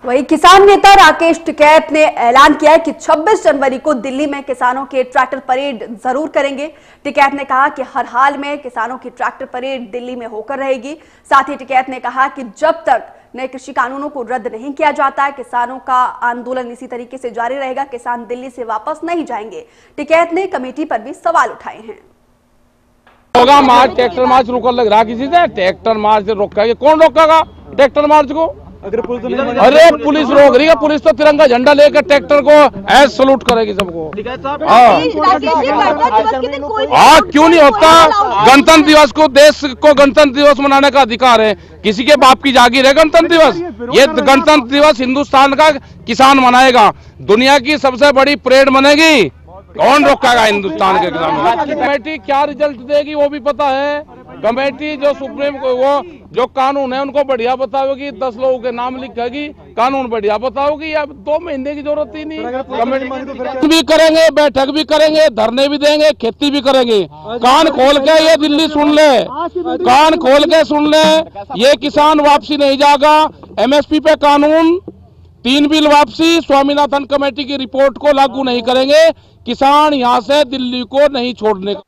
वहीं किसान नेता राकेश टिकैत ने ऐलान किया है कि 26 जनवरी को दिल्ली में किसानों के ट्रैक्टर परेड जरूर करेंगे। टिकैत ने कहा कि हर हाल में किसानों की ट्रैक्टर परेड दिल्ली में होकर रहेगी। साथ ही टिकैत ने कहा कि जब तक नए कृषि कानूनों को रद्द नहीं किया जाता है, किसानों का आंदोलन इसी तरीके से जारी रहेगा। किसान दिल्ली से वापस नहीं जाएंगे। टिकैत ने कमेटी पर भी सवाल उठाए हैं। होगा मार्च, ट्रैक्टर मार्च रुक लग रहा किसी से, ट्रैक्टर मार्च रोकेगा कौन? रोकेगा ट्रैक्टर मार्च को? अरे पुलिस रोक रही है। पुलिस तो तिरंगा झंडा लेकर ट्रैक्टर को ऐसे सलूट करेगी सबको। हाँ, क्यों नहीं होता? गणतंत्र दिवस को, देश को गणतंत्र दिवस मनाने का अधिकार है। किसी के बाप की जागीर है गणतंत्र दिवस? ये गणतंत्र दिवस हिंदुस्तान का किसान मनाएगा। दुनिया की सबसे बड़ी परेड बनेगी। कौन रोकेगा हिंदुस्तान के किसानों? कमेटी क्या रिजल्ट देगी वो भी पता है। कमेटी जो सुप्रीम को वो जो कानून है उनको बढ़िया बताओगी, 10 लोगों के नाम लिखेगी, कानून बढ़िया बताओगी। अब 2 महीने की जरूरत ही नहीं। कमेटी भी करेंगे, बैठक भी करेंगे, धरने भी देंगे, खेती भी करेंगे। कान खोल के ये दिल्ली सुन ले, कान खोल के सुन ले, ये किसान वापसी नहीं जाएगा। MSP पे कानून, 3 बिल वापसी, स्वामीनाथन कमेटी की रिपोर्ट को लागू नहीं करेंगे। किसान यहां से दिल्ली को नहीं छोड़ने का।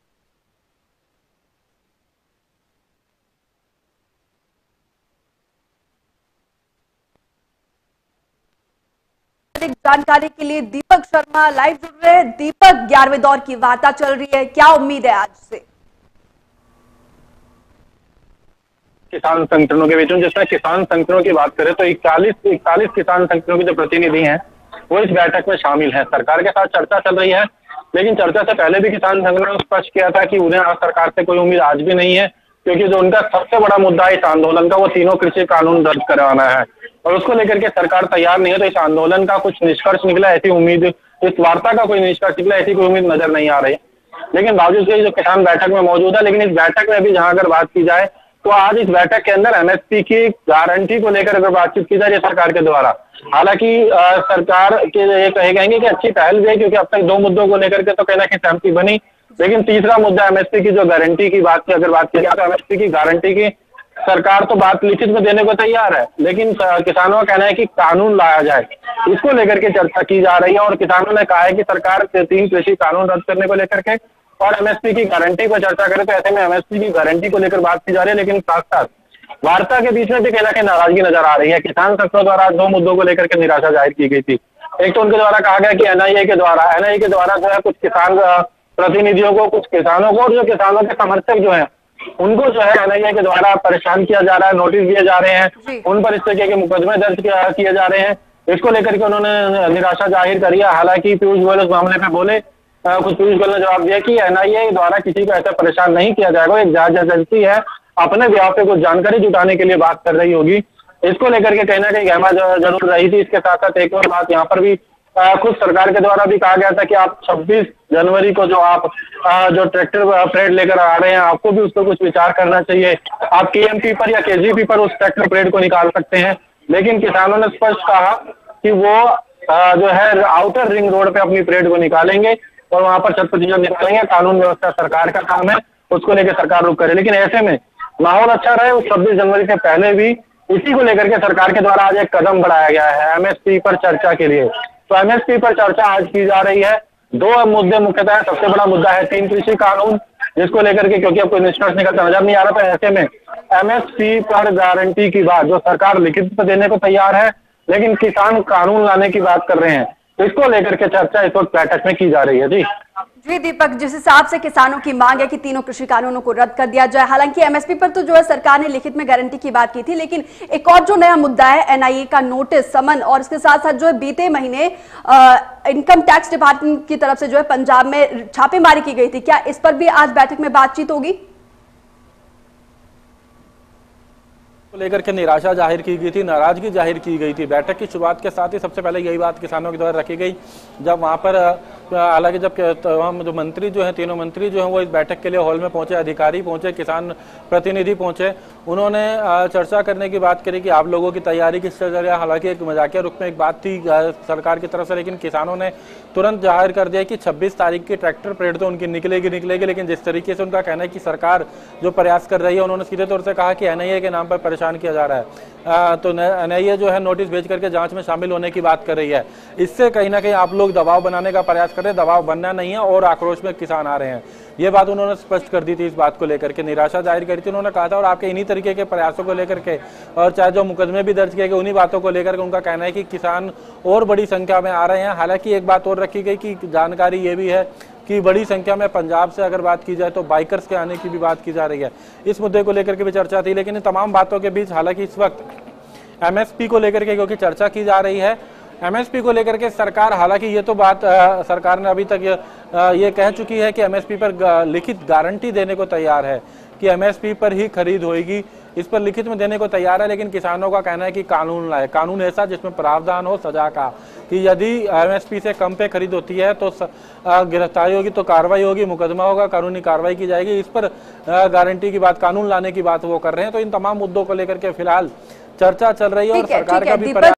जानकारी के लिए दीपक शर्मा लाइव जुड़ रहे हैं। दीपक, 11वें दौर की वार्ता चल रही है, क्या उम्मीद है आज से? किसान संगठनों के बीच में, जिसमें किसान संगठनों की बात करें तो 41 किसान संगठनों के जो प्रतिनिधि हैं वो इस बैठक में शामिल हैं। सरकार के साथ चर्चा चल रही है, लेकिन चर्चा से पहले भी किसान संगठनों ने स्पष्ट किया था कि उन्हें आज सरकार से कोई उम्मीद आज भी नहीं है, क्योंकि जो उनका सबसे बड़ा मुद्दा है इस आंदोलन का, वो तीनों कृषि कानून रद्द करवाना है और उसको लेकर के सरकार तैयार नहीं है। तो इस आंदोलन का कुछ निष्कर्ष निकला, ऐसी उम्मीद, इस वार्ता का कोई निष्कर्ष निकला, ऐसी कोई उम्मीद नजर नहीं आ रही। लेकिन बावजूद जो किसान बैठक में मौजूद है, लेकिन इस बैठक में भी जहां अगर बात की जाए तो आज इस बैठक के अंदर MSP की गारंटी को लेकर अगर बातचीत की जाए सरकार के द्वारा, हालांकि सरकार के ये कहेंगे कि अच्छी पहल भी है, क्योंकि अब तक 2 मुद्दों को लेकर के तो कहना कि सहमति बनी, लेकिन तीसरा मुद्दा MSP की जो गारंटी की बात की अगर बात की जाए तो MSP की गारंटी की सरकार तो बात लिखित में देने को तैयार है, लेकिन किसानों का कहना है कि कानून लाया जाए। इसको लेकर के चर्चा की जा रही है और किसानों ने कहा है कि सरकार 3 कृषि कानून रद्द करने को लेकर के और MSP की गारंटी पर चर्चा करें तो ऐसे में MSP की गारंटी को लेकर बात की जा रही है। लेकिन साथ साथ वार्ता के बीच में भी कहना कि नाराजगी नजर आ रही है। किसान संगठनों द्वारा 2 मुद्दों को लेकर के निराशा जाहिर की गई थी। एक तो उनके द्वारा कहा गया कि NIA के द्वारा जो है कुछ किसान प्रतिनिधियों को, कुछ किसानों को और जो किसानों के समर्थक जो है उनको जो है NIA के द्वारा परेशान किया जा रहा है, नोटिस दिए जा रहे हैं, उन पर इस तरीके के मुकदमे दर्ज किए जा रहे हैं। इसको लेकर के उन्होंने निराशा जाहिर करी है। हालांकि पीयूष गोयल उस मामले पे बोले, कुछ पीयूष गोयल ने जवाब दिया कि NIA द्वारा किसी को ऐसा परेशान नहीं किया जाएगा, एक जांच एजेंसी है, अपने ब्याह पे कुछ जानकारी जुटाने के लिए बात कर रही होगी। इसको लेकर के कहना कि गहमा जरूर रही थी। इसके साथ साथ एक और बात यहाँ पर भी खुद सरकार के द्वारा भी कहा गया था कि आप 26 जनवरी को जो ट्रैक्टर परेड लेकर आ रहे हैं, आपको भी उस पर कुछ विचार करना चाहिए। आप KMP पर या KGP पर उस ट्रैक्टर परेड को निकाल सकते हैं, लेकिन किसानों ने स्पष्ट कहा कि वो जो है आउटर रिंग रोड पे अपनी परेड को निकालेंगे और वहां पर 100% निकालेंगे। कानून व्यवस्था सरकार का काम है, उसको लेकर सरकार रुक करे। लेकिन ऐसे में माहौल अच्छा रहे, उस 26 जनवरी से पहले भी इसी को लेकर के सरकार के द्वारा आज एक कदम बढ़ाया गया है MSP पर चर्चा के लिए। तो MSP पर चर्चा आज की जा रही है। 2 मुद्दे मुख्यतः, सबसे बड़ा मुद्दा है 3 कृषि कानून, जिसको लेकर के क्योंकि अब कोई निष्कर्ष निकलता नजर नहीं आ रहा था। ऐसे में MSP पर गारंटी की बात जो सरकार लिखित में देने को तैयार है, लेकिन किसान कानून लाने की बात कर रहे हैं, तो इसको लेकर के चर्चा इस वक्त बैठक में की जा रही है। जी दीपक, जिस हिसाब से किसानों की मांग है कि तीनों कृषि कानूनों को रद्द कर दिया जाए, हालांकि MSP पर तो जो है सरकार ने लिखित में गारंटी की बात की थी, लेकिन एक और जो नया मुद्दा है NIA का नोटिस, समन और इसके साथ साथ जो है बीते महीने इनकम टैक्स डिपार्टमेंट की तरफ से जो है पंजाब में छापेमारी की गई थी, क्या इस पर भी आज बैठक में बातचीत होगी? लेकर के निराशा जाहिर की गई थी, नाराजगी जाहिर की गई थी। बैठक की शुरुआत के साथ ही सबसे पहले यही बात किसानों के द्वारा रखी गई, जब वहां पर हालांकि जब तमाम जो मंत्री जो हैं, तीनों मंत्री जो हैं वो इस बैठक के लिए हॉल में पहुंचे, अधिकारी पहुंचे, किसान प्रतिनिधि पहुंचे, उन्होंने चर्चा करने की बात करी कि आप लोगों की तैयारी किस तरह है। हालांकि एक मजाकिया रुख में एक बात थी सरकार की तरफ से, लेकिन किसानों ने तुरंत जाहिर कर दिया कि 26 तारीख की ट्रैक्टर परेड तो उनकी निकलेगी, लेकिन जिस तरीके से उनका कहना है कि सरकार जो प्रयास कर रही है, उन्होंने सीधे तौर से कहा कि एनआईए के नाम पर परेशान किया जा रहा है। तो एनआईए जो है नोटिस भेज करके जांच में शामिल होने की बात कर रही है। इससे कहीं ना कहीं आप लोग दबाव बनाने का प्रयास कर रहे हैं, दबाव बनना नहीं है और आक्रोश में किसान आ रहे हैं। ये बात उन्होंने स्पष्ट कर दी थी, इस बात को लेकर के निराशा जाहिर करी थी। उन्होंने कहा था और आपके इन्हीं तरीके के प्रयासों को लेकर के और चाहे जो मुकदमे भी दर्ज किए गए उन्हीं बातों को लेकर के उनका कहना है कि किसान और बड़ी संख्या में आ रहे हैं। हालांकि एक बात और रखी गई कि जानकारी ये भी है कि बड़ी संख्या में पंजाब से अगर बात की जाए तो बाइकर्स के आने की भी बात की जा रही है। इस मुद्दे को लेकर के भी चर्चा थी, लेकिन इन तमाम बातों के बीच हालांकि इस वक्त एमएसपी को लेकर के क्योंकि चर्चा की जा रही है, एमएसपी को लेकर के सरकार, हालांकि ये तो बात सरकार ने अभी तक ये कह चुकी है कि एमएसपी पर लिखित गारंटी देने को तैयार है कि एमएसपी पर ही खरीद होगी, इस पर लिखित में देने को तैयार है। लेकिन किसानों का कहना है कि कानून लाए, कानून ऐसा जिसमें प्रावधान हो सजा का, कि यदि एमएसपी से कम पे खरीद होती है तो गिरफ्तारी होगी, तो कार्रवाई होगी, मुकदमा होगा, कानूनी कार्रवाई की जाएगी। इस पर गारंटी की बात, कानून लाने की बात वो कर रहे हैं। तो इन तमाम मुद्दों को लेकर के फिलहाल चर्चा चल रही है और सरकार का भी